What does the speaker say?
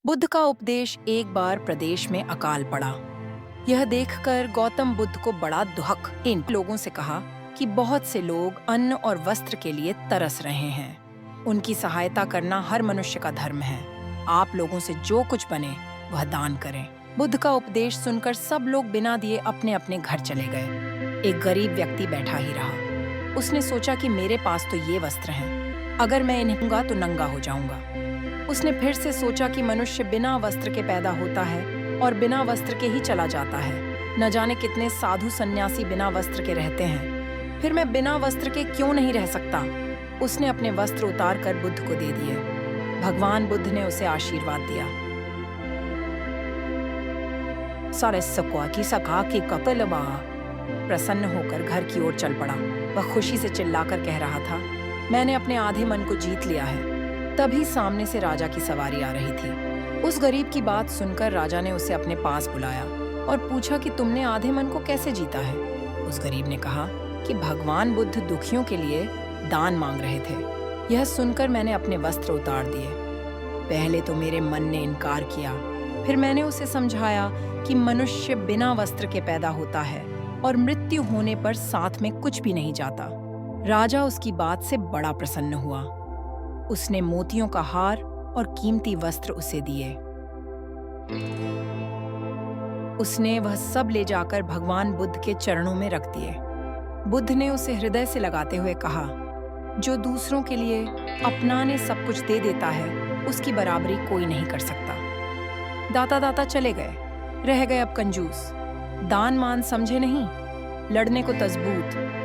बुद्ध का उपदेश एक बार प्रदेश में अकाल पड़ा। यह देखकर गौतम बुद्ध को बड़ा दुख। इन लोगों से कहा कि बहुत से लोग अन्न और वस्त्र के लिए तरस रहे हैं। उनकी सहायता करना हर मनुष्य का धर्म है। आप लोगों से जो कुछ बने वह दान करें। बुद्ध का उपदेश सुनकर सब लोग बिना दिए अपने अपने घर चले गए। एक गरीब व्यक्ति बैठा ही रहा। उसने सोचा कि मेरे पास तो ये वस्त्र हैं, अगर मैं इन्हें दूंगा तो नंगा हो जाऊंगा। उसने फिर से सोचा कि मनुष्य बिना वस्त्र के पैदा होता है और बिना वस्त्र के ही चला जाता है। न जाने कितने साधु सन्यासी बिना वस्त्र के रहते हैं, फिर मैं बिना वस्त्र के क्यों नहीं रह सकता। उसने अपने वस्त्र उतार कर बुद्ध को दे दिए। भगवान बुद्ध ने उसे आशीर्वाद दिया। सारे सकुआ की सखा की कपलबा। प्रसन्न होकर घर की ओर चल पड़ा। वह खुशी से चिल्लाकर कह रहा था, मैंने अपने आधे मन को जीत लिया है। तभी सामने से राजा की सवारी आ रही थी। उस गरीब की बात सुनकर राजा ने उसे अपने पास बुलाया और पूछा कि तुमने आधे मन को कैसे जीता है। उस गरीब ने कहा कि भगवान बुद्ध दुखियों के लिए दान मांग रहे थे। यह सुनकर मैंने अपने वस्त्र उतार दिए। पहले तो मेरे मन ने इनकार किया, फिर मैंने उसे समझाया कि मनुष्य बिना वस्त्र के पैदा होता है और मृत्यु होने पर साथ में कुछ भी नहीं जाता। राजा उसकी बात से बड़ा प्रसन्न हुआ। उसने मोतियों का हार और कीमती वस्त्र उसे दिए। उसने वह सब ले जाकर भगवान बुद्ध के चरणों में रख दिए। बुद्ध ने उसे हृदय से लगाते हुए कहा, जो दूसरों के लिए अपनाने सब कुछ दे देता है, उसकी बराबरी कोई नहीं कर सकता। दाता दाता चले गए, रह गए अब कंजूस। दान मान समझे नहीं, लड़ने को तजबूत।